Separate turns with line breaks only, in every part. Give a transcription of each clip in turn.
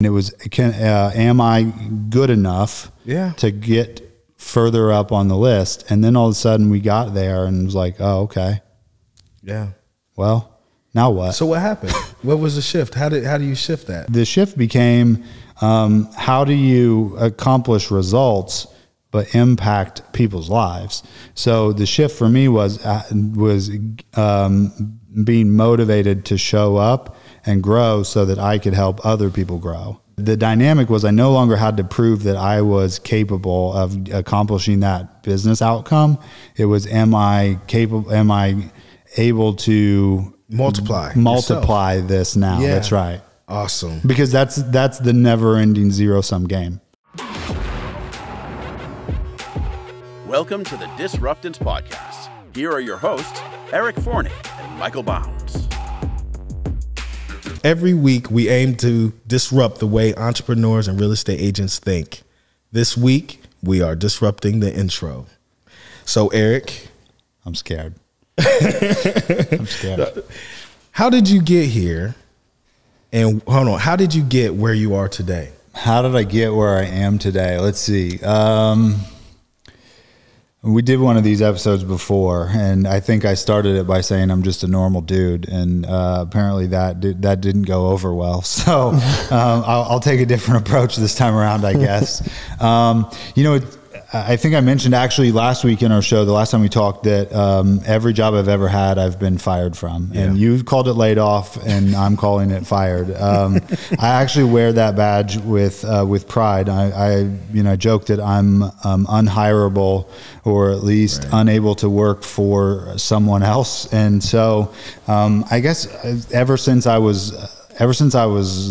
And it was, am I good enough to get further up on the list? And then all of a sudden we got there and it was like, oh, okay.
Yeah.
Well, now what?
So what happened? What was the shift? How do you shift that?
The shift became, how do you accomplish results but impact people's lives? So the shift for me was being motivated to show up and grow so that I could help other people grow. The dynamic was I no longer had to prove that I was capable of accomplishing that business outcome. It was, am I able to multiply this now? Yeah. That's right.
Awesome.
Because that's the never-ending zero-sum game.
Welcome to the Disruptance Podcast. Here are your hosts, Eric Forney and Michael Bounds.
Every week, we aim to disrupt the way entrepreneurs and real estate agents think. This week, we are disrupting the intro. So, Eric.
I'm scared. I'm scared.
How did you get here? And hold on, how did you get where you are today?
How did I get where I am today? Let's see. We did one of these episodes before, and I think I started it by saying I'm just a normal dude, and apparently that didn't go over well. So I'll take a different approach this time around, I guess. I think I mentioned actually last week in our show, the last time we talked, that every job I've ever had, I've been fired from. And you called it laid off, and I'm calling it fired. I actually wear that badge with pride. I joke that I'm unhirable, or at least unable to work for someone else. And so I guess ever since I was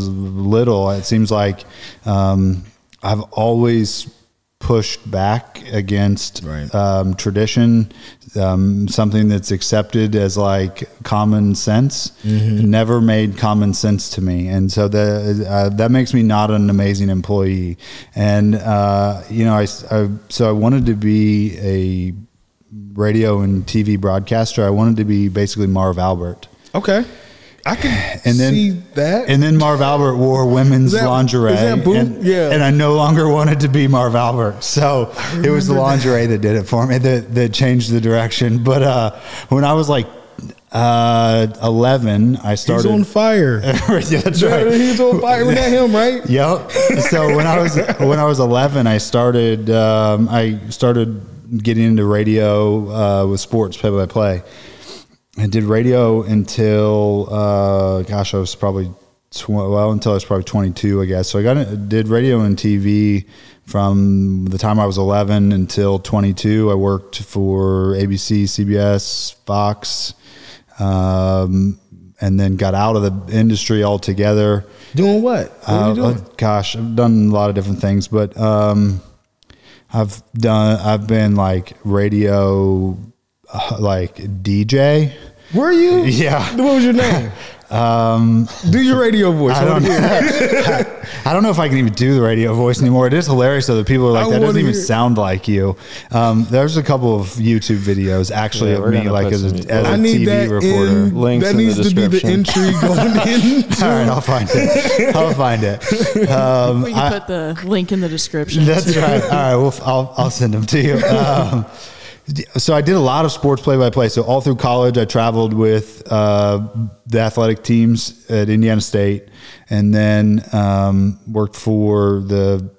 little, it seems like I've always pushed back against tradition, something that's accepted as like common sense. Never made common sense to me, and so that makes me not an amazing employee. And so I wanted to be a radio and TV broadcaster. I wanted to be basically Marv Albert.
Okay. I can see that.
And then Marv Albert wore women's lingerie. And I no longer wanted to be Marv Albert. So it was the lingerie that did it for me, that changed the direction. But when I was like 11, I started.
He's on fire.
Yeah, that's right.
He's on fire. Was that him, right?
Yep. So when I was 11, I started getting into radio with sports play-by-play. I did radio until, I was probably, until I was probably 22, I guess. So I did radio and TV from the time I was 11 until 22. I worked for ABC, CBS, Fox, and then got out of the industry altogether.
Doing what? What are you doing?
I've done a lot of different things, but I've been like radio, like DJ.
Were you?
Yeah.
What was your name? Do your radio voice.
I don't know if I can even do the radio voice anymore. It is hilarious though that people are like, that doesn't even sound like you. There's a couple of YouTube videos actually of me like as a TV reporter.
Links that needs to be the entry going in.
All right, I'll find it.
We can put the link in the description.
That's right. All right, well, I'll send them to you. So I did a lot of sports play-by-play. So all through college, I traveled with the athletic teams at Indiana State, and then worked for the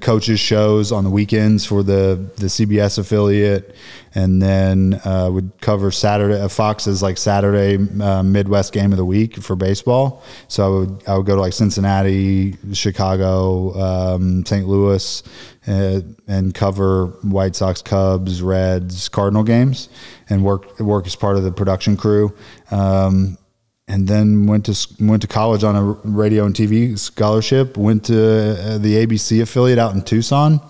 coaches' shows on the weekends for the CBS affiliate, and then would cover Fox's like Saturday Midwest game of the week for baseball. So I would go to like Cincinnati, Chicago, St. Louis, and cover White Sox, Cubs, Reds, Cardinal games, and work as part of the production crew. And then went to college on a radio and TV scholarship, went to the ABC affiliate out in Tucson,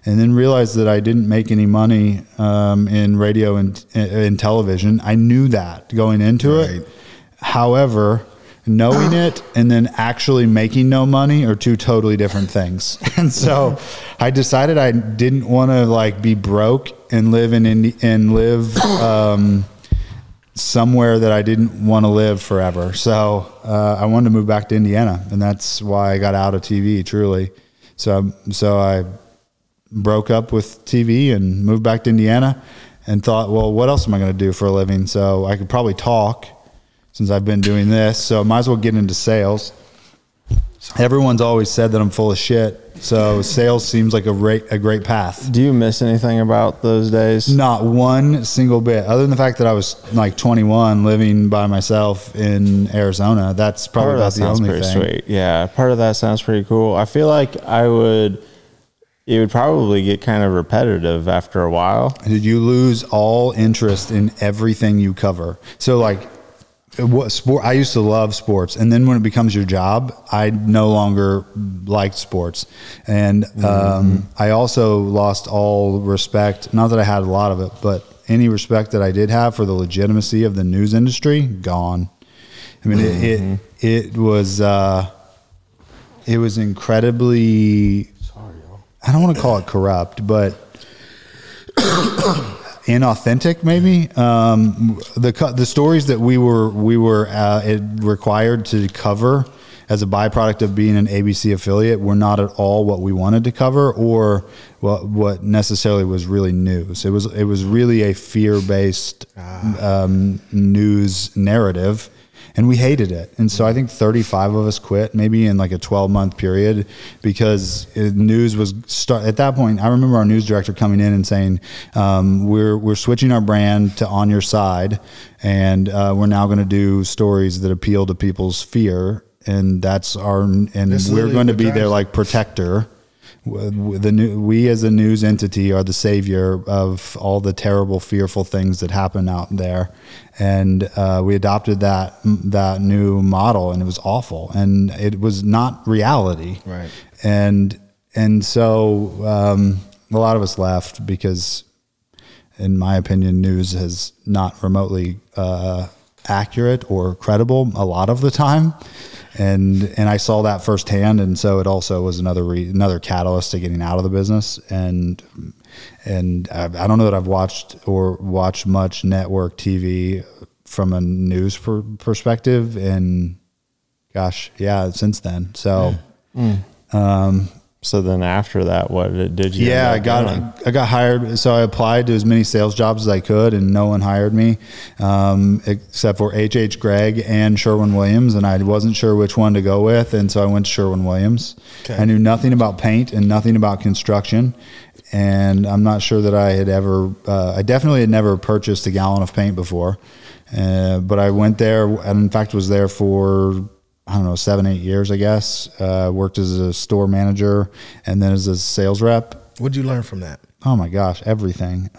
and then realized that I didn't make any money in radio and television. I knew that going into it. However, knowing it and then actually making no money are two totally different things. And so I decided I didn't want to like be broke and live somewhere that I didn't want to live forever. So I wanted to move back to Indiana, and that's why I got out of TV, truly. So I broke up with TV and moved back to Indiana and thought, well, what else am I going to do for a living? So I could probably talk since I've been doing this. So I might as well get into sales. Everyone's always said that I'm full of shit. So sales seems like a great path.
Do you miss anything about those days?
Not one single bit, other than the fact that I was like 21 living by myself in Arizona. That's probably about the only thing.
Sweet. Yeah, part of that sounds pretty cool. I feel like it would probably get kind of repetitive after a while.
Did you lose all interest in everything you cover? So like, what sport? I used to love sports, and then when it becomes your job, I no longer liked sports, and I also lost all respect. Not that I had a lot of it, but any respect that I did have for the legitimacy of the news industry, gone. I mean, it was incredibly. I don't want to call it corrupt, but inauthentic, maybe. The stories that we were required to cover as a byproduct of being an ABC affiliate were not at all what we wanted to cover, or what necessarily was really news. It was really a fear-based news narrative. And we hated it. And so I think 35 of us quit, maybe in like a 12-month period, because news was at that point. I remember our news director coming in and saying, we're switching our brand to On Your Side, and we're now going to do stories that appeal to people's fear. And we're going to be their like protector. We as a news entity are the savior of all the terrible, fearful things that happen out there, and we adopted that new model, and it was awful, and it was not reality,
right?
And so a lot of us left because, in my opinion, news is not remotely accurate or credible a lot of the time. And I saw that firsthand, and so it also was another catalyst to getting out of the business. And I don't know that I've watched much network TV from a news perspective, and gosh, yeah, since then. So,
So then after that, what did you?
Yeah, I got hired. So I applied to as many sales jobs as I could, and no one hired me, except for H.H. Gregg and Sherwin Williams. And I wasn't sure which one to go with. And so I went to Sherwin Williams. Okay. I knew nothing about paint and nothing about construction. And I'm not sure that I had ever, I definitely had never purchased a gallon of paint before. But I went there, and in fact was there for, I don't know, 7-8 years, I guess. Worked as a store manager and then as a sales rep.
What'd you learn from that?
Oh my gosh, everything.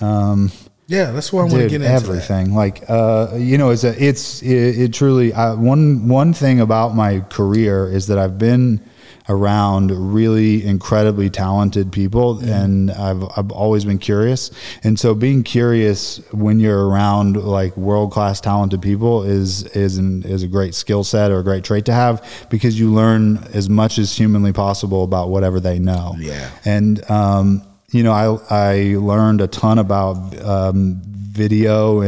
Yeah, that's what I want to get into.
Everything. Like, it truly, one thing about my career is that I've been around really incredibly talented people, and I've always been curious. And so being curious when you're around like world-class talented people is a great skill set or a great trait to have, because you learn as much as humanly possible about whatever they know. Yeah. And I learned a ton about video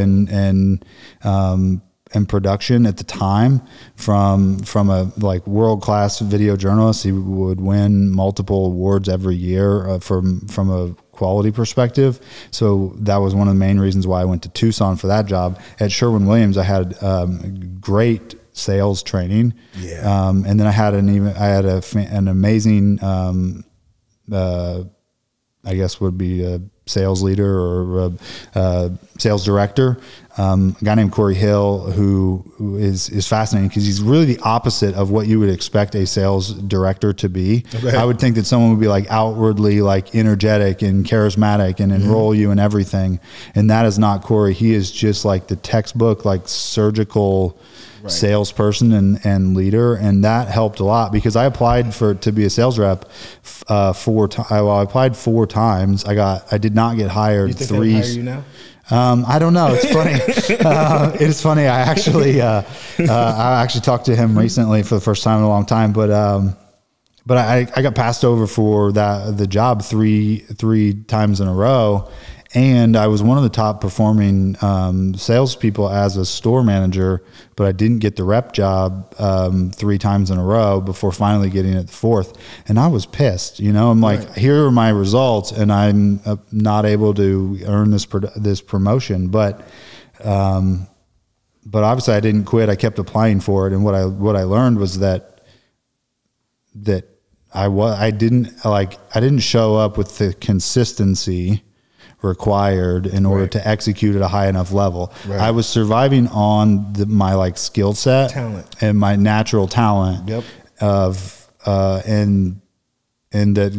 and production at the time from a like world-class video journalist. He would win multiple awards every year from a quality perspective. So that was one of the main reasons why I went to Tucson for that job. At Sherwin Williams, I had great sales training. Yeah. And then I had an amazing, I guess would be a sales leader or a sales director, a guy named Corey Hill, who is fascinating because he's really the opposite of what you would expect a sales director to be. Okay. I would think that someone would be like outwardly like energetic and charismatic and enroll you in everything. And that is not Corey. He is just like the textbook, like surgical salesperson and leader, and that helped a lot because I applied to be a sales rep 4 times. Well, I applied 4 times. I did not get hired.
You think
3.
they'll hire you now?
I don't know. It's funny. It's funny. I actually talked to him recently for the first time in a long time, but I got passed over for the job three times in a row. And I was one of the top performing salespeople as a store manager, but I didn't get the rep job 3 times in a row before finally getting it the 4th. And I was pissed. I'm like, here are my results, and I'm not able to earn this promotion. But obviously I didn't quit. I kept applying for it. And what I learned was that I didn't show up with the consistency required in order to execute at a high enough level. Right. I was surviving on my skill set, talent, and my natural talent. Yep. And that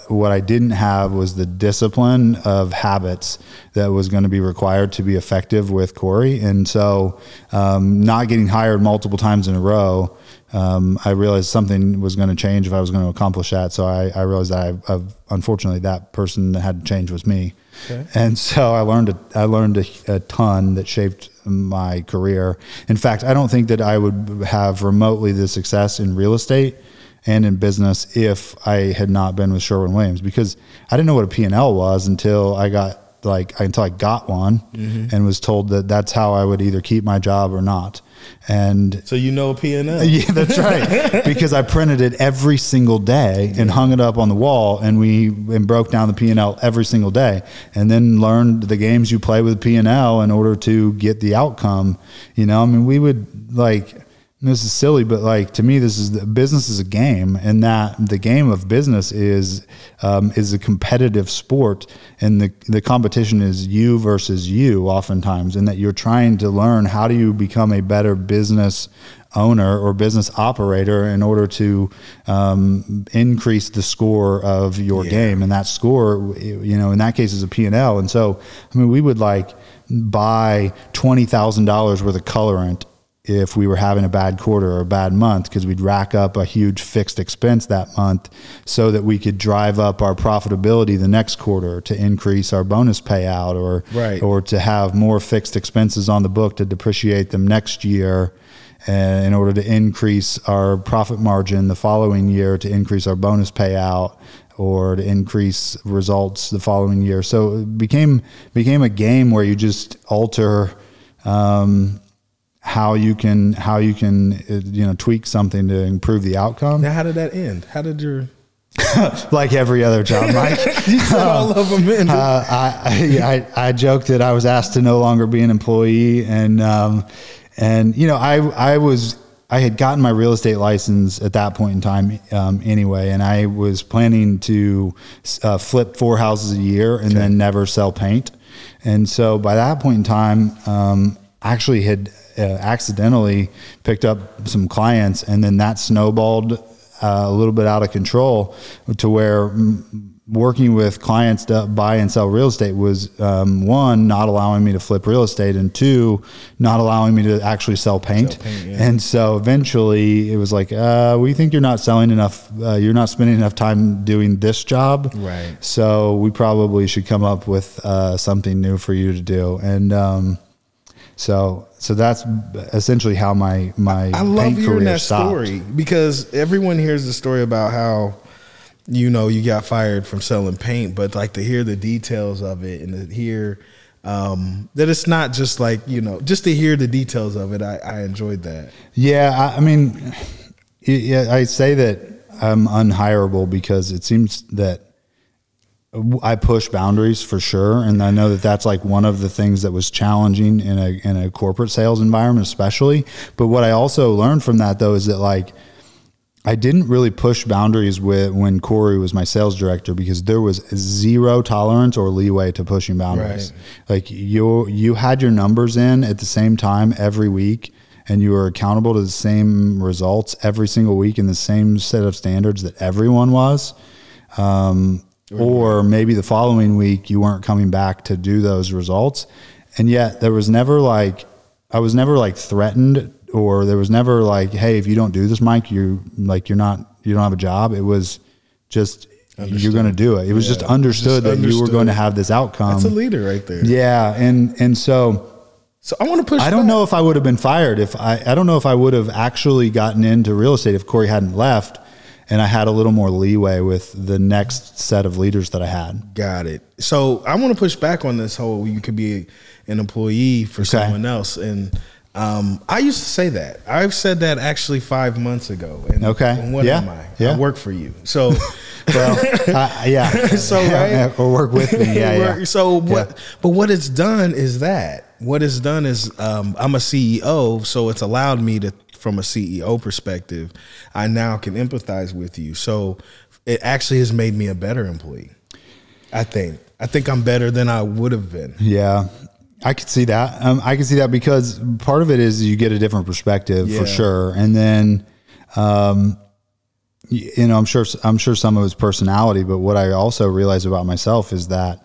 what I didn't have was the discipline of habits that was going to be required to be effective with Corey. And so, not getting hired multiple times in a row, I realized something was going to change if I was going to accomplish that. So I realized that unfortunately that person that had to change was me. Okay. And so I learned a ton that shaped my career. In fact, I don't think that I would have remotely the success in real estate and in business if I had not been with Sherwin Williams, because I didn't know what a P&L was until I got one, and was told that that's how I would either keep my job or not. And
so P&L.
Yeah, that's right. Because I printed it every single day and hung it up on the wall, and broke down the P&L every single day, and then learned the games you play with P&L in order to get the outcome. We would this is silly, but to me, business is a game, and that the game of business is a competitive sport, and the competition is you versus you oftentimes, and that you're trying to learn how do you become a better business owner or business operator in order to increase the score of your game, and that score, in that case, is a P&L. And so, we would buy $20,000 worth of colorant if we were having a bad quarter or a bad month, because we'd rack up a huge fixed expense that month so that we could drive up our profitability the next quarter to increase our bonus payout, or to have more fixed expenses on the book to depreciate them next year in order to increase our profit margin the following year, to increase our bonus payout, or to increase results the following year. So it became a game where you just alter how you can tweak something to improve the outcome.
Now, how did that end? How did your
like every other job, Mike?
You said all of them ended.
I joked that I was asked to no longer be an employee, and I had gotten my real estate license at that point in time anyway, and I was planning to flip 4 houses a year and then never sell paint. And so by that point in time, I actually had accidentally picked up some clients, and then that snowballed a little bit out of control to where working with clients to buy and sell real estate was, 1, not allowing me to flip real estate, and 2, not allowing me to actually sell paint. And so eventually it was we think you're not selling enough, you're not spending enough time doing this job. Right. So we probably should come up with something new for you to do. And so that's essentially how my
I love
paint
hearing
career
that
stopped.
story, because everyone hears the story about how you got fired from selling paint, but to hear the details of it, and to hear that it's not just just to hear the details of it, I enjoyed that. Yeah,
I say that I'm unhirable because it seems that I push boundaries for sure, and I know that that's one of the things that was challenging in a corporate sales environment, especially. But what I also learned from that, though, is that I didn't really push boundaries when Corey was my sales director, because there was zero tolerance or leeway to pushing boundaries. Right. You had your numbers in at the same time every week, and you were accountable to the same results every single week in the same set of standards that everyone was. Or maybe the following week you weren't coming back to do those results. And yet there was never I was never threatened, or there was never hey, if you don't do this, Mike, you don't have a job. It was just, understood. You're going to do it. It was just understood that you were going to have this outcome.
That's a leader right there.
Yeah. And so
I want to push.
I don't know if I would have been fired I don't know if I would have actually gotten into real estate if Corey hadn't left. and I had a little more leeway with the next set of leaders that I had.
Got it. So I want to push back on this whole you could be an employee for someone else. And I used to say that. I've said that actually 5 months ago. And, and what am I?
Yeah.
I work for you. So,
yeah.
So, right.
Or work with me. Yeah.
So what, but what it's done is what it's done is, I'm a CEO. So it's allowed me to, from a CEO perspective, I now can empathize with you. So it actually has made me a better employee. I think I'm better than I would have been.
Yeah. I could see that. I can see that because part of it is you get a different perspective for sure. And then, you know, I'm sure some of it's personality, but what I also realize about myself is that,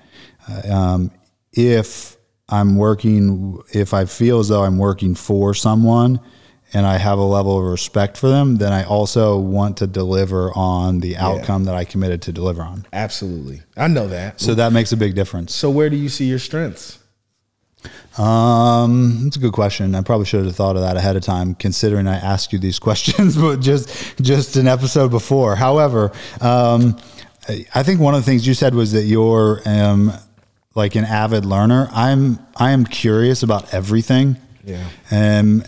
if I feel as though I'm working for someone and I have a level of respect for them, then I also want to deliver on the outcome that I committed to deliver on.
Absolutely. I know that.
So that makes a big difference.
So where do you see your strengths?
That's a good question. I probably should have thought of that ahead of time, considering I asked you these questions, but just an episode before. However, I think one of the things you said was that you're, like an avid learner. I am curious about everything.
Yeah.
And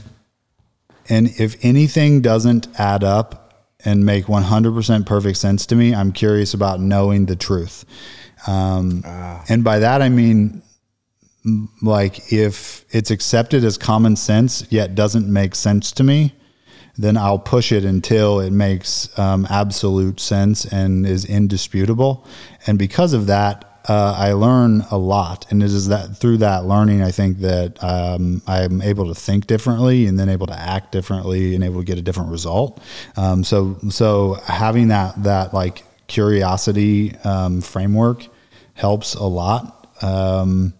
if anything doesn't add up and make 100% perfect sense to me, I'm curious about knowing the truth. And by that, I mean, like, if it's accepted as common sense, yet doesn't make sense to me, then I'll push it until it makes absolute sense and is indisputable. And because of that, I learn a lot, and it is that through that learning, I think that I'm able to think differently, and then able to act differently, and able to get a different result. So having that like curiosity framework helps a lot, and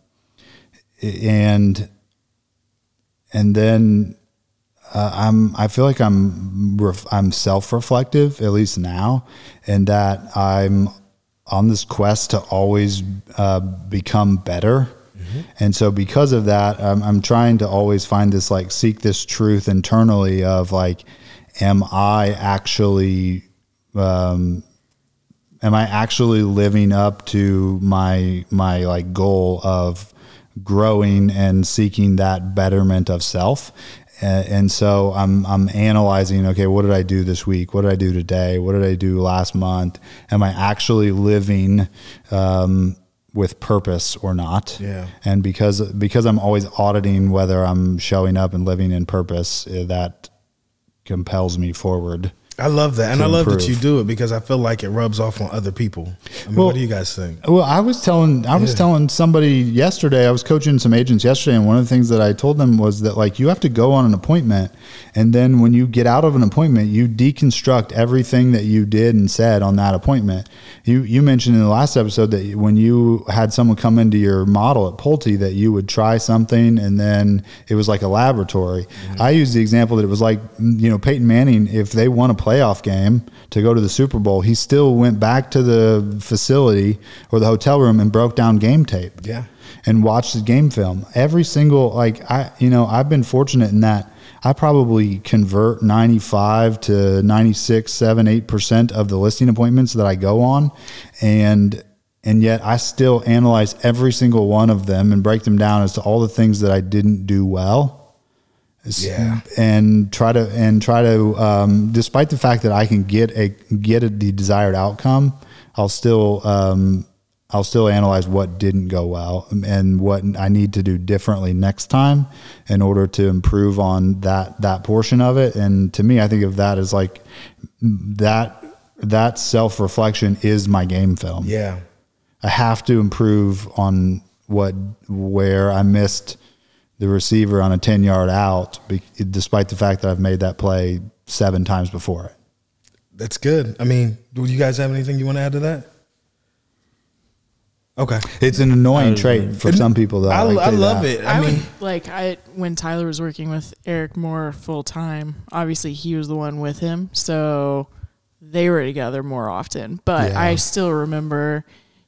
then I feel like I'm self-reflective, at least now, and that I'm on this quest to always become better. Mm-hmm. And so because of that, I'm trying to always find this, like, seek this truth internally of, like, am I actually living up to my like goal of growing and seeking that betterment of self? And so I'm analyzing, okay, what did I do this week? What did I do today? What did I do last month? Am I actually living with purpose or not? Yeah. And because I'm always auditing whether I'm showing up and living in purpose, that compels me forward.
I love that. And I love that you do it, because I feel like it rubs off on other people. I mean, what do you guys think?
Well, I was telling somebody yesterday, I was coaching some agents yesterday, and one of the things that I told them was that, like, you have to go on an appointment, and then when you get out of an appointment, you deconstruct everything that you did and said on that appointment. You mentioned in the last episode that when you had someone come into your model at Pulte, that you would try something and then it was like a laboratory. Mm-hmm. I used the example that it was like, you know, Peyton Manning, if they won a playoff game to go to the Super Bowl, he still went back to the facility or the hotel room and broke down game tape. Yeah. And watched the game film. Every single, like, I've been fortunate in that I probably convert 95 to 96, 7, 8% of the listing appointments that I go on. And yet I still analyze every single one of them and break them down as to all the things that I didn't do well. Yeah. And try to, despite the fact that I can get the desired outcome, I'll still analyze what didn't go well and what I need to do differently next time in order to improve on that portion of it. And to me, I think of that as like that self-reflection is my game film. Yeah. I have to improve on where I missed the receiver on a 10-yard out, despite the fact that I've made that play 7 times before it.
That's good. I mean, do you guys have anything you want to add to that? Okay.
It's an annoying trait for some people, though.
I love it.
I mean, when Tyler was working with Eric more full time, obviously he was the one with him, so they were together more often. But yeah. I still remember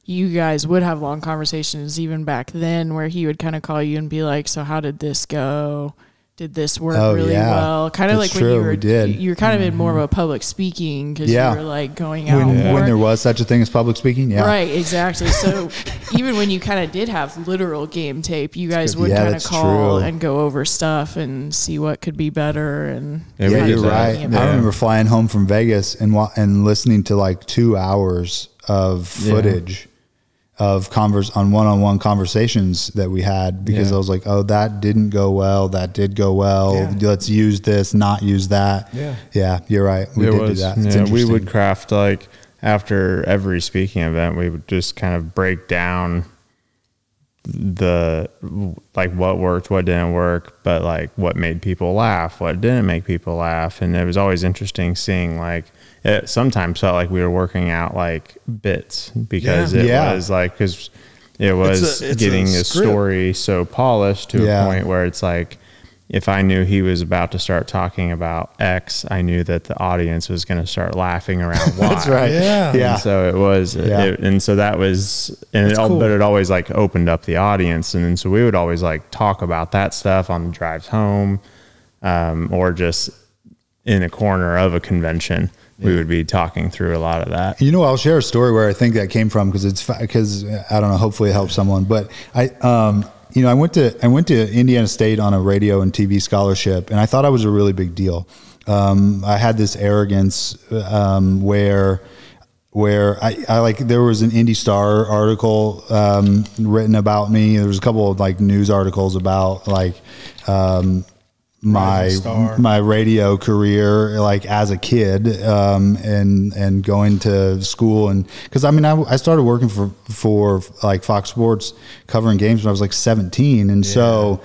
you guys would have long conversations even back then where he would kind of call you and be like, so how did this go? did this work really well? Kind of like when you were kind of in more of a public speaking because you were like going out more.
When there was such a thing as public speaking. Yeah.
Right. Exactly. So even when you kind of did have literal game tape, you guys would kind of call and go over stuff and see what could be better. And
you're right. I remember flying home from Vegas and listening to like 2 hours of footage of one-on-one conversations that we had because I was like, oh, that didn't go well. That did go well. Let's use this, not use that. Yeah, you're right. We did do that.
Yeah, we would craft like after every speaking event, we would just kind of break down like what worked, what didn't work, but like what made people laugh, what didn't make people laugh. And it was always interesting seeing like, it sometimes felt like we were working out like bits because it was like, because it was getting a story so polished to a point where it's like, if I knew he was about to start talking about X, I knew that the audience was going to start laughing around Y.
That's right. Yeah.
And so it was, and so that was, and but it always like opened up the audience. And then, so we would always like talk about that stuff on the drives home, or just in a corner of a convention. We would be talking through a lot of that.
You know, I'll share a story where I think that came from because I don't know, hopefully it helps someone, but I went to Indiana State on a radio and TV scholarship, and I thought I was a really big deal. I had this arrogance where I like, there was an Indy Star article written about me. There was a couple of like news articles about like my radio career, like as a kid, and going to school, and because I started working for like Fox Sports covering games when I was like 17, and so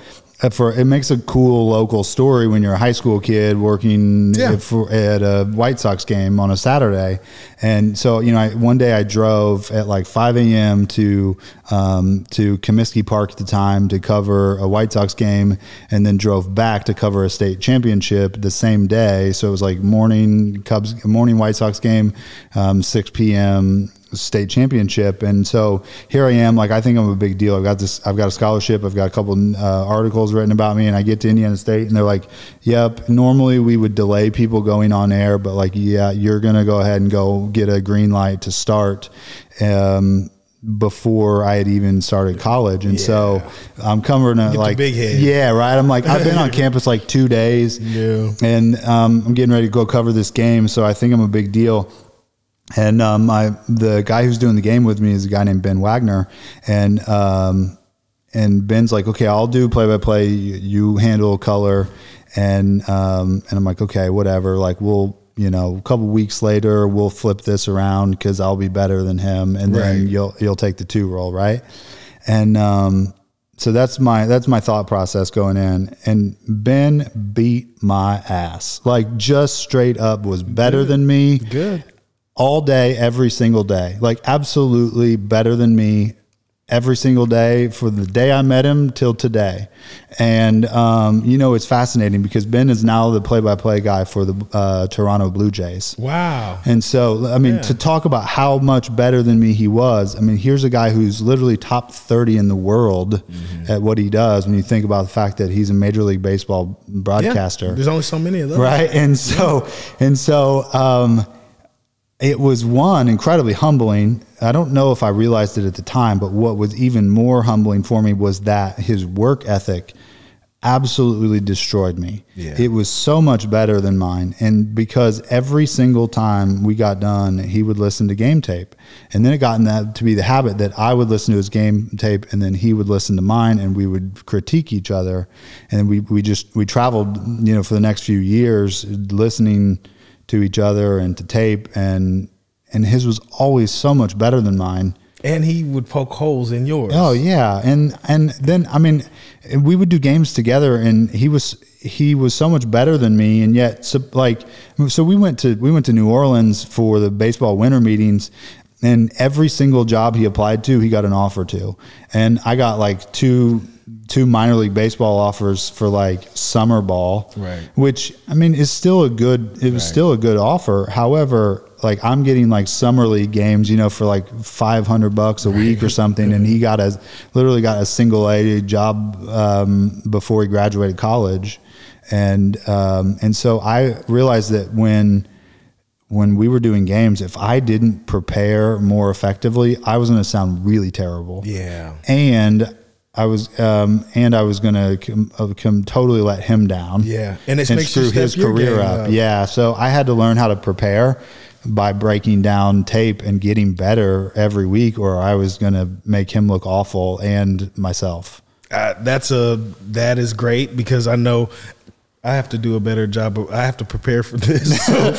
it makes a cool local story when you're a high school kid working at a White Sox game on a Saturday. And so, one day I drove at like 5 a.m. to Comiskey Park at the time to cover a White Sox game, and then drove back to cover a state championship the same day. So it was like morning White Sox game, 6 p.m. state championship. And so here I am, like, I think I'm a big deal. I've got a scholarship. I've got a couple articles written about me, and I get to Indiana State and they're like, yep, normally we would delay people going on air, but like, you're going to go ahead and go get a green light to start, before I had even started college. And so I'm covering like,
big head.
Yeah, right. I'm like, I've been on campus like 2 days, and I'm getting ready to go cover this game. So I think I'm a big deal. And the guy who's doing the game with me is a guy named Ben Wagner, and Ben's like, okay, I'll do play-by-play, you handle color, and I'm like, okay, whatever. Like, we'll, a couple weeks later, we'll flip this around because I'll be better than him, and then you'll take the 2 role, right? And so that's my thought process going in. And Ben beat my ass, like just straight up was better than me.
Good. All
day, every single day, like absolutely better than me every single day for the day I met him till today. And, it's fascinating because Ben is now the play-by-play guy for the Toronto Blue Jays.
Wow.
And so, to talk about how much better than me he was, here's a guy who's literally top 30 in the world at what he does when you think about the fact that he's a Major League Baseball broadcaster.
Yeah, there's only so many of those.
Right. And so, it was incredibly humbling. I don't know if I realized it at the time, but what was even more humbling for me was that his work ethic absolutely destroyed me. Yeah. It was so much better than mine. And because every single time we got done, he would listen to game tape. And then it got to be the habit that I would listen to his game tape and then he would listen to mine, and we would critique each other. And we traveled, for the next few years listening to each other and to tape, and his was always so much better than mine.
And he would poke holes in yours.
Oh yeah. And then, we would do games together, and he was so much better than me. And yet, so we went to New Orleans for the baseball winter meetings, and every single job he applied to, he got an offer to. And I got like two minor league baseball offers for like summer ball,
right?
Which is still a good offer. However, like I'm getting like summer league games, for like $500 a week or something, and he literally got a single A job before he graduated college. And so I realized that when we were doing games, if I didn't prepare more effectively, I was going to sound really terrible.
Yeah.
And I was going to totally let him down.
Yeah. And it makes
screw his career up. Yeah. So I had to learn how to prepare by breaking down tape and getting better every week, or I was going to make him look awful and myself.
That is great, because I know I have to do a better job. I have to prepare for this. So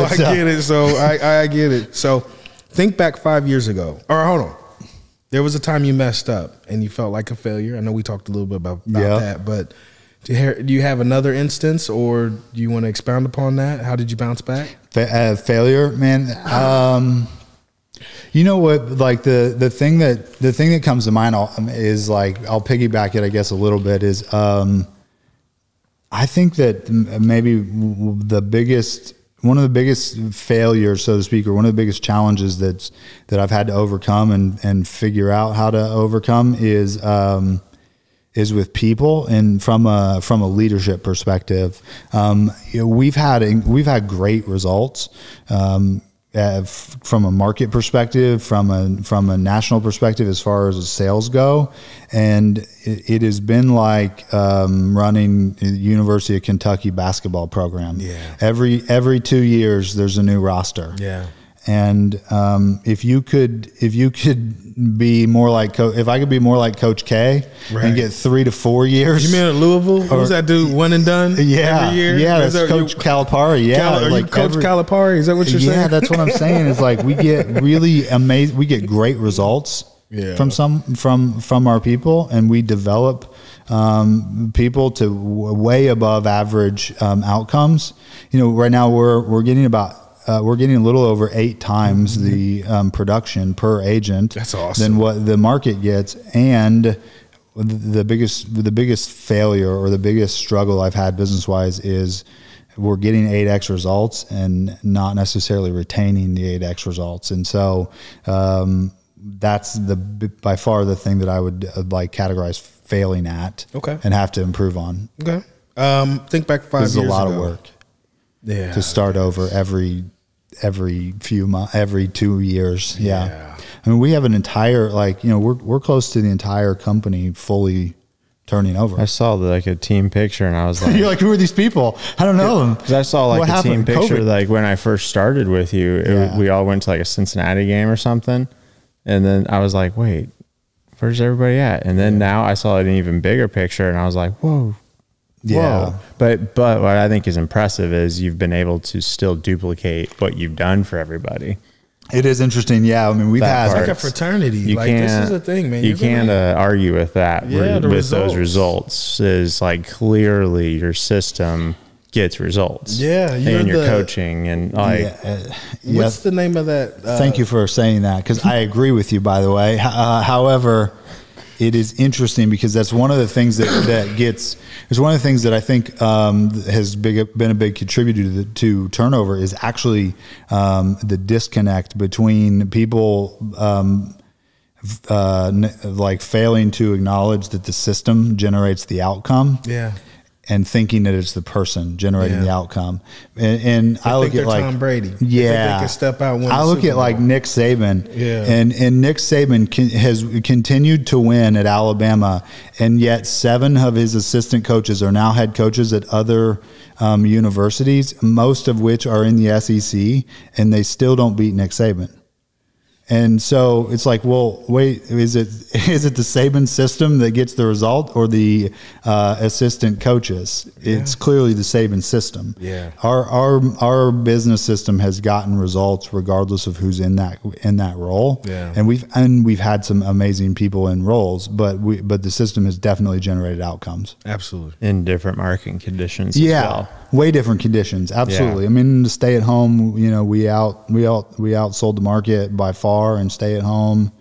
I get it. So I get it. So think back 5 years ago. Or hold on. There was a time you messed up and you felt like a failure. I know we talked a little bit about that, but do you have another instance, or do you want to expound upon that? How did you bounce back?
Failure, man. You know what? Like the thing that comes to mind is, like, I'll piggyback it, I guess, a little bit. Is I think that maybe one of the biggest failures, so to speak, or one of the biggest challenges that I've had to overcome and figure out how to overcome is with people, and from a leadership perspective. We've had great results. From a market perspective, from a national perspective, as far as sales go, and it has been like running the University of Kentucky basketball program.
Yeah.
Every 2 years, there's a new roster.
Yeah.
And if you could be more like if I could be more like Coach K, right, and get 3 to 4 years.
You mean at Louisville? Who's that dude? One and done?
Yeah,
every year?
Yeah, that's Coach Calipari. Yeah,
are you Coach Calipari? Is that what you're saying?
Yeah, that's what I'm saying. Is like we get really amazing. We get great results from our people, and we develop people to way above average outcomes. You know, right now we're getting a little over 8 times the production per agent.
That's awesome.
Than what the market gets. And the biggest failure, or the biggest struggle I've had business wise, is we're getting 8x results and not necessarily retaining the 8x results. And so that's by far the thing that I would like categorize failing at.
Okay.
And have to improve on.
Okay. Think back 5 years ago.
This is a lot of work.
Yeah.
To start over every few months, every 2 years. Yeah. I mean, we have an entire, we're close to the entire company fully turning over.
I saw a team picture, and I was like,
you're like, who are these people? I don't know them.
Because I saw a team picture, like when I first started with you, we all went to a Cincinnati game or something. And then I was like, wait, where's everybody at? And then now I saw an even bigger picture, and I was like, whoa. Yeah. Whoa. But what I think is impressive is you've been able to still duplicate what you've done for everybody.
It is interesting. Yeah. I mean, we've had
like a fraternity. This is a thing, man.
You can't argue with that. With those results is clearly your system gets results.
Yeah.
And your coaching and
what's the name of that?
Thank you for saying that, because I agree with you, by the way. However, it is interesting because that's one of the things it's one of the things that I think has been a big contributor to turnover is actually the disconnect between people failing to acknowledge that the system generates the outcome.
Yeah.
And thinking that it's the person generating the outcome, and I look at
Tom Brady.
Yeah,
they can step out.
I look at Nick Saban. Yeah, and Nick Saban has continued to win at Alabama, and yet 7 of his assistant coaches are now head coaches at other universities, most of which are in the SEC, and they still don't beat Nick Saban. And so it's like, well, wait, is it the Saban system that gets the result, or the assistant coaches? Yeah. It's clearly the Saban system.
Yeah.
Our business system has gotten results regardless of who's in that role.
Yeah.
And we've had some amazing people in roles, but the system has definitely generated outcomes.
Absolutely.
In different marketing conditions as well.
Way different conditions. Absolutely. Yeah. I mean, the stay at home, we outsold the market by far in stay at home.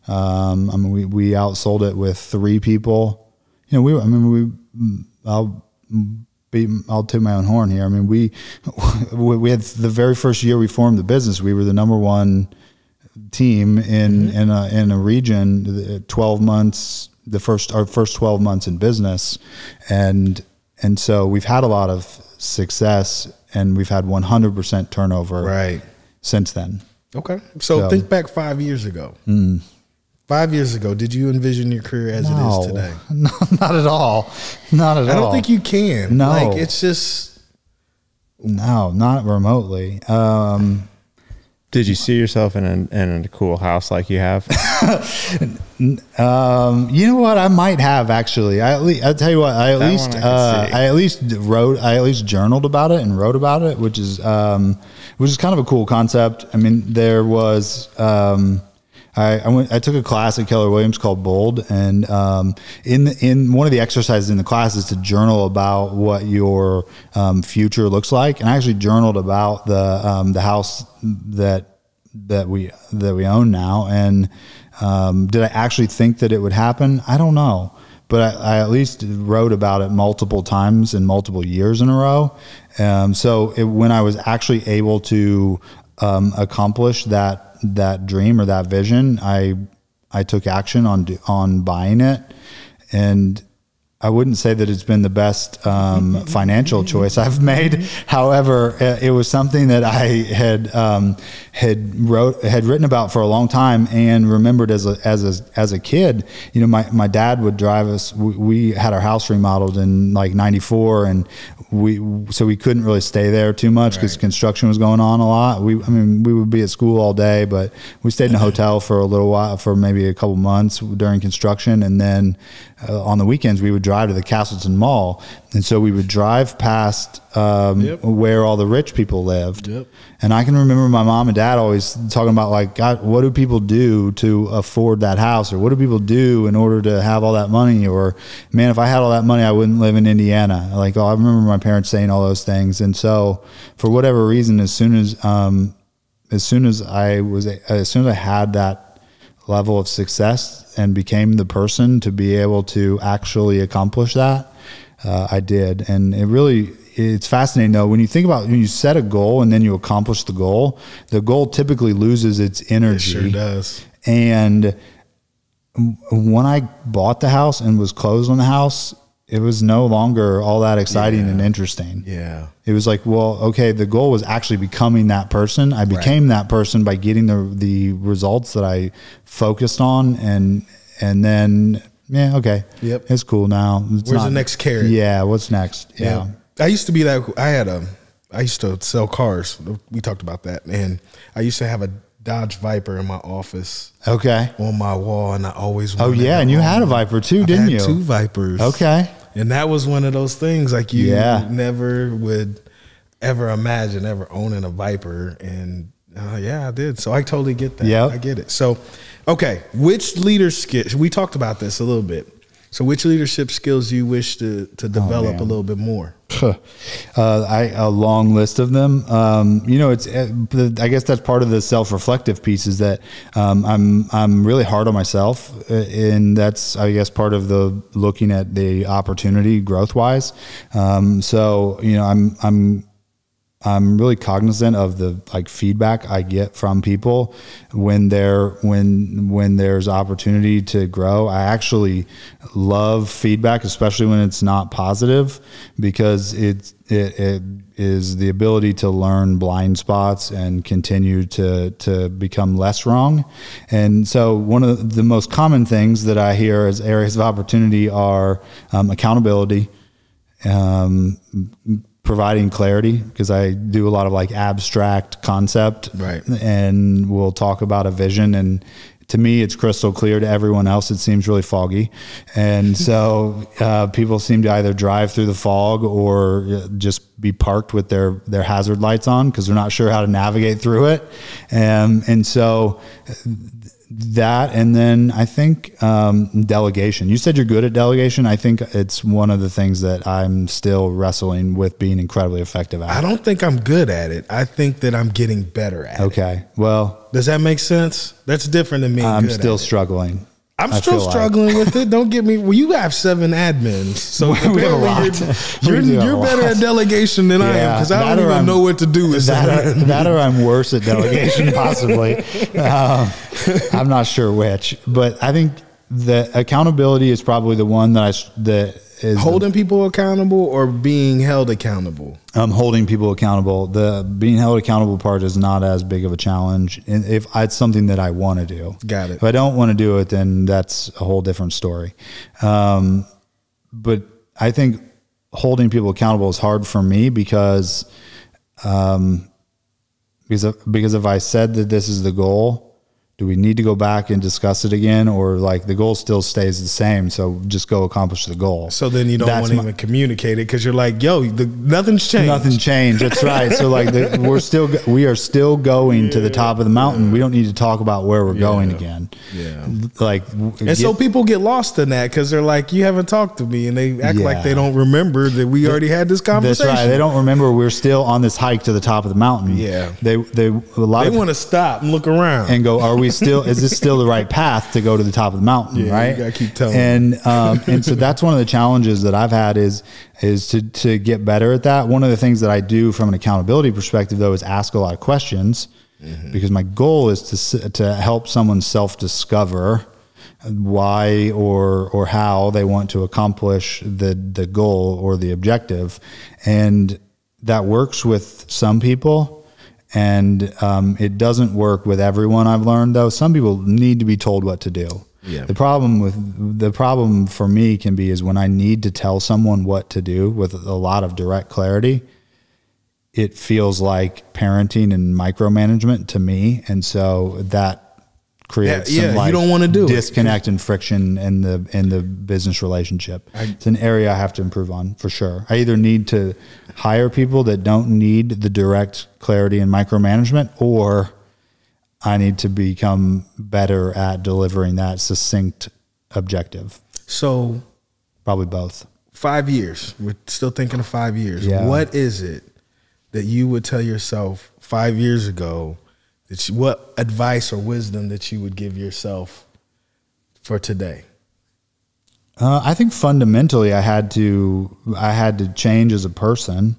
We outsold it with 3 people. I'll toot my own horn here. I mean, we had the very first year we formed the business, we were the number 1 team in a region. 12 months, our first 12 months in business, and And so we've had a lot of success, and we've had 100% turnover since then.
Okay. So think back 5 years ago. 5 years ago, did you envision your career as it is today?
No, not at all. Not at all.
I don't think you can.
No.
Like, it's just.
No, not remotely.
Did you see yourself in a cool house like you have?
You know what? I might have actually. I'll tell you what. I at least journaled about it and wrote about it, which is kind of a cool concept. I mean, there was. I took a class at Keller Williams called Bold, and in one of the exercises in the class is to journal about what your future looks like. And I actually journaled about the house that we own now. And did I actually think that it would happen? I don't know, but I at least wrote about it multiple times in multiple years in a row. When I was actually able to accomplish that dream or that vision, I took action on buying it. And I wouldn't say that it's been the best financial choice I've made. However, it was something that I had written about for a long time and remembered as a kid. You know, my dad would drive us. We had our house remodeled in like '94, and we couldn't really stay there too much because construction was going on a lot. We would be at school all day, but we stayed in a hotel for a little while, for maybe a couple months during construction, and then on the weekends we would drive to the Castleton Mall, and so we would drive past where all the rich people lived. And I can remember my mom and dad always talking about, like, God, what do people do to afford that house, or what do people do in order to have all that money, or, man, if I had all that money I wouldn't live in Indiana. Like, I remember my parents saying all those things. And so for whatever reason, as soon as I had that level of success and became the person to be able to actually accomplish that, I did. And it's fascinating though, when you think about, when you set a goal and then you accomplish the goal typically loses its energy.
It sure does.
And when I bought the house and was closed on the house, it was no longer all that exciting and interesting.
Yeah.
It was like, well, okay, the goal was actually becoming that person. I became that person by getting the results that I focused on, and then, okay.
Yep.
It's cool now.
Where's the next carrot?
Yeah. What's next? Yeah.
I used to be that. I used to sell cars. We talked about that. And I used to have a Dodge Viper in my office.
Okay.
On my wall. And I always
wanted. Oh yeah. And you had a Viper too, didn't you?
2 Vipers.
Okay.
And that was one of those things, like, you never would ever imagine ever owning a Viper. And I did. So I totally get that. Yeah. I get it. So, okay. Which leadership, we talked about this a little bit. So which leadership skills do you wish to develop a little bit more?
A long list of them. I guess that's part of the self-reflective piece, is that I'm really hard on myself, and that's, I guess, part of the looking at the opportunity growth-wise. I'm really cognizant of the feedback I get from people when there's opportunity to grow. I actually love feedback, especially when it's not positive, because it is the ability to learn blind spots and continue to become less wrong. And so one of the most common things that I hear as areas of opportunity are accountability, providing clarity, because I do a lot of abstract concept, and we'll talk about a vision, and to me it's crystal clear. To everyone else it seems really foggy, and so people seem to either drive through the fog or just be parked with their hazard lights on because they're not sure how to navigate through it, and so that, and then I think delegation. You said you're good at delegation. I think it's one of the things that I'm still wrestling with being incredibly effective at.
I don't think I'm good at it. I think that I'm getting better at it.
Okay. Well,
does that make sense? That's different than me.
I'm still struggling.
I'm still struggling with it. Don't get me. Well, you have 7 admins, so
we have a lot.
You're better at delegation than I am, because I don't even know what to do with
that. Or I'm worse at delegation, possibly. I'm not sure which, but I think the accountability is probably the one that
holding people accountable or being held accountable?
Holding people accountable. The being held accountable part is not as big of a challenge. If it's something that I want to do.
Got it.
If I don't want to do it, then that's a whole different story. But I think holding people accountable is hard for me because if I said that this is the goal, do we need to go back and discuss it again, or like the goal still stays the same? So just go accomplish the goal.
So then you don't want to even communicate it because you're like, yo, nothing's changed.
Nothing changed. That's right. So like we are still going to the top of the mountain. We don't need to talk about where we're going again.
Yeah.
So
people get lost in that because they're like, you haven't talked to me, and they act like they don't remember that we already had this conversation.
That's right. They don't remember we're still on this hike to the top of the mountain.
Yeah.
They
want to stop and look around
and go, is this still the right path to go to the top of the mountain? Right.
You gotta keep telling them.
And so that's one of the challenges that I've had is to get better at that. One of the things that I do from an accountability perspective though, is ask a lot of questions, because my goal is to help someone self-discover why or how they want to accomplish the goal or the objective. And that works with some people. And it doesn't work with everyone, I've learned, though. Some people need to be told what to do.
Yeah.
The problem for me can be is when I need to tell someone what to do with a lot of direct clarity, it feels like parenting and micromanagement to me. And so that creates some
you don't want to do
disconnect and friction in the business relationship. It's an area I have to improve on for sure. I either need to hire people that don't need the direct clarity and micromanagement, or I need to become better at delivering that succinct objective.
So
probably both.
5 years. We're still thinking of 5 years.
Yeah.
What is it that you would tell yourself 5 years ago? What advice or wisdom that you would give yourself for today?
I think fundamentally I had to change as a person,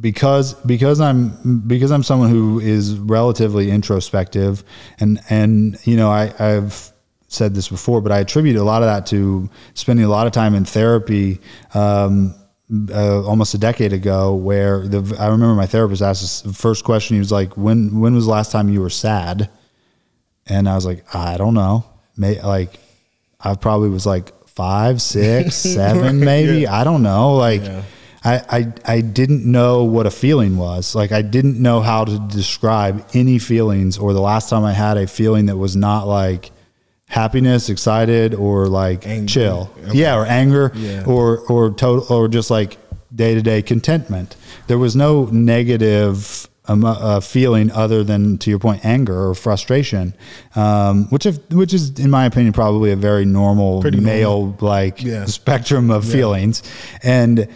because I'm someone who is relatively introspective, and you know, I've said this before, but I attribute a lot of that to spending a lot of time in therapy. Almost a decade ago, where I remember my therapist asked us the first question. He was like, when was the last time you were sad? And I was like, I don't know. I probably was like 5, 6, 7, maybe. Yeah. I don't know. I didn't know what a feeling was. Like, I didn't know how to describe any feelings, or the last time I had a feeling that was not like happiness, excited, or like anger. Chill. Okay. Yeah. Or anger, or total, or just like day-to-day contentment. There was no negative feeling other than, to your point, anger or frustration, which is, in my opinion, probably a very normal male spectrum of feelings. And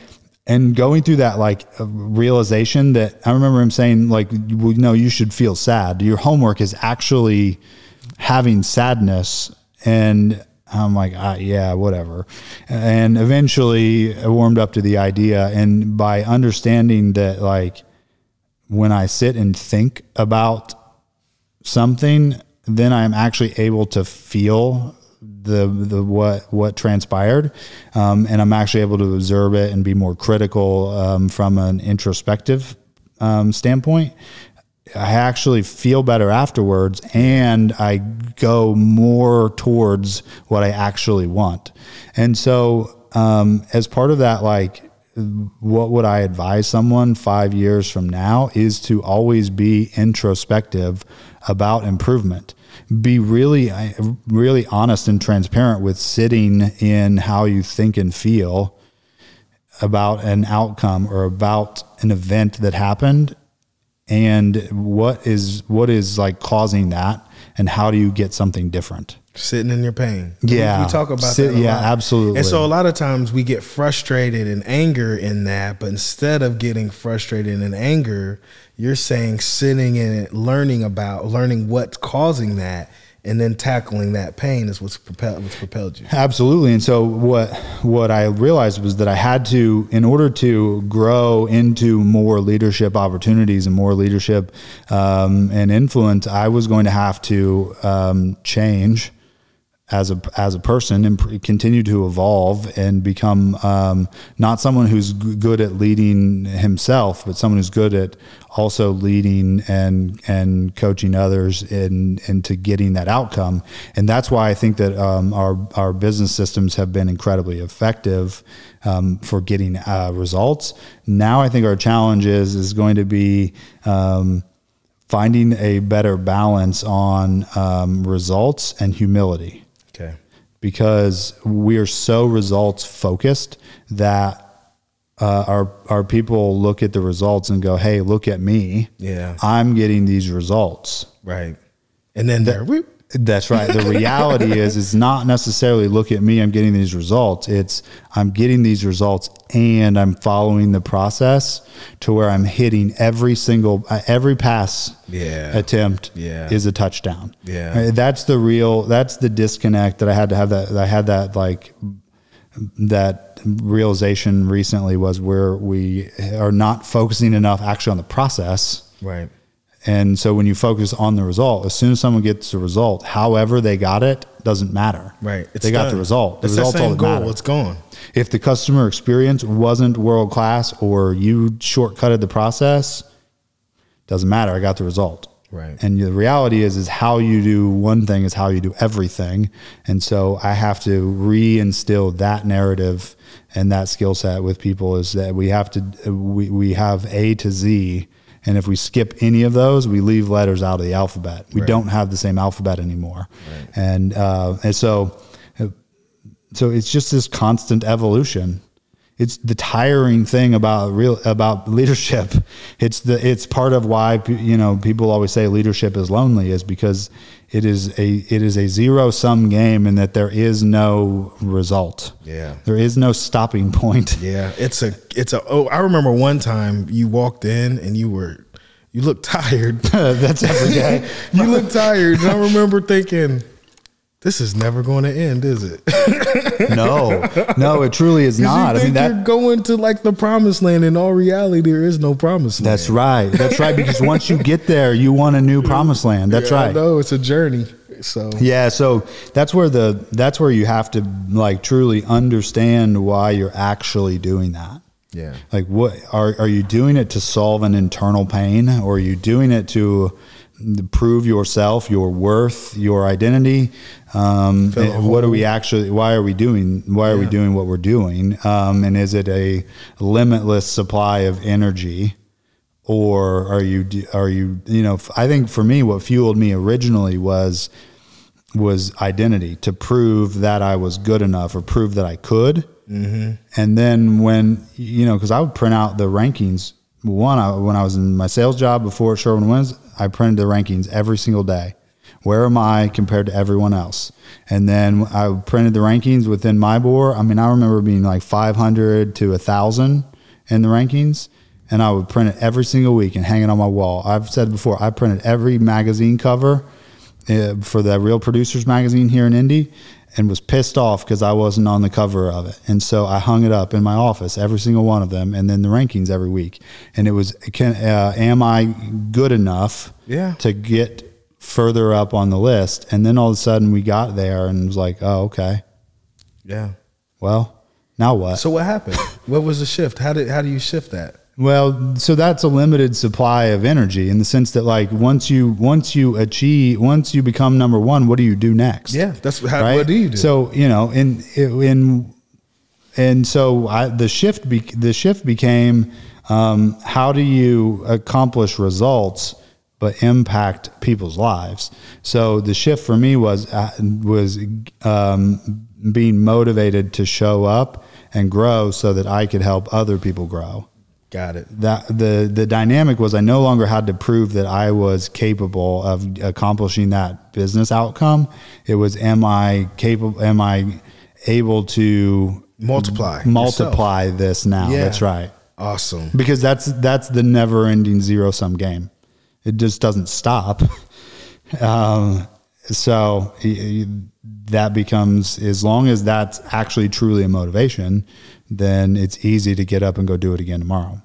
going through that, like, realization that I remember him saying, like, well, no, you should feel sad. Your homework is actually having sadness. And I'm like, yeah, whatever. And eventually I warmed up to the idea. And by understanding that, like, when I sit and think about something, then I'm actually able to feel what transpired. And I'm actually able to observe it and be more critical, from an introspective, standpoint. I actually feel better afterwards, and I go more towards what I actually want. And so, as part of that, like, what would I advise someone 5 years from now is to always be introspective about improvement. Be really, really honest and transparent with sitting in how you think and feel about an outcome or about an event that happened, and what is like causing that, and how do you get something different?
Sitting in your pain.
Yeah.
We talk about that a lot.
Absolutely.
And so a lot of times we get frustrated and anger in that, but instead of getting frustrated and anger, you're saying sitting in it, learning what's causing that, and then tackling that pain is what's propelled you.
Absolutely. And so what I realized was that I had to, in order to grow into more leadership opportunities and more leadership and influence, I was going to have to change as a person and continue to evolve and become not someone who's good at leading himself, but someone who's good at also leading and coaching others into getting that outcome. And that's why I think that our business systems have been incredibly effective for getting results. Now I think our challenge is going to be finding a better balance on results and humility.
Okay.
Because we are so results focused that our people look at the results and go, "Hey, look at me.
Yeah,
I'm getting these results."
Right. And then
That's right. The reality is, it's not necessarily look at me, I'm getting these results. It's I'm getting these results and I'm following the process to where I'm hitting every pass attempt is a touchdown.
Yeah.
Right? That's the disconnect that I had to have that realization recently, was where we are not focusing enough actually on the process.
Right.
And so when you focus on the result, as soon as someone gets the result, however they got it, doesn't matter.
Right.
They got the result. The result's all that matters.
It's gone.
If the customer experience wasn't world class or you shortcutted the process, doesn't matter. I got the result.
Right.
And the reality is how you do one thing is how you do everything. And so I have to reinstill that narrative and that skill set with people, is that we have A to Z. And if we skip any of those, we leave letters out of the alphabet. We don't have the same alphabet anymore. Right. And so it's just this constant evolution. It's the tiring thing about leadership. It's part of why, people always say leadership is lonely, is because it is a zero sum game, and that there is no result.
Yeah.
There is no stopping point.
Yeah. I remember one time you walked in and you looked tired.
That's every day.
You looked tired. And I remember thinking, this is never going to end, is it?
No, it truly is not.
I mean, you're going to like the promised land. In all reality, there is no promised land.
That's right. Because once you get there, you want a new promised land. That's right.
No, it's a journey. So
that's where you have to like truly understand why you're actually doing that.
Yeah.
Like, what are you doing it to solve an internal pain, or are you doing it to prove yourself, your worth, your identity? What are we actually, why are we doing what we're doing? And is it a limitless supply of energy, or are you, I think for me, what fueled me originally was identity, to prove that I was good enough, or prove that I could. Mm-hmm. And then when, cause I would print out the rankings. When I was in my sales job before at Sherwin Williams, I printed the rankings every single day. Where am I compared to everyone else? And then I printed the rankings within my board. I mean, I remember being like 500 to 1,000 in the rankings, and I would print it every single week and hang it on my wall. I've said before, I printed every magazine cover for the Real Producers magazine here in Indy, and was pissed off because I wasn't on the cover of it. And so I hung it up in my office, every single one of them, and then the rankings every week. And it was, am I good enough to get further up on the list? And then all of a sudden we got there and it was like, oh, okay.
Yeah.
Well, now what?
So what happened? What was the shift? How do you shift that?
Well, so that's a limited supply of energy, in the sense that, like, once you become number one, what do you do next?
Yeah, that's right? What do you do?
So, the shift became, how do you accomplish results but impact people's lives? So the shift for me was being motivated to show up and grow so that I could help other people grow.
Got it.
That the dynamic was, I no longer had to prove that I was capable of accomplishing that business outcome. It was, am I able to multiply this now?
Yeah.
That's right.
Awesome.
Because that's the never ending zero sum game. It just doesn't stop. So that becomes, as long as that's actually truly a motivation, then it's easy to get up and go do it again tomorrow.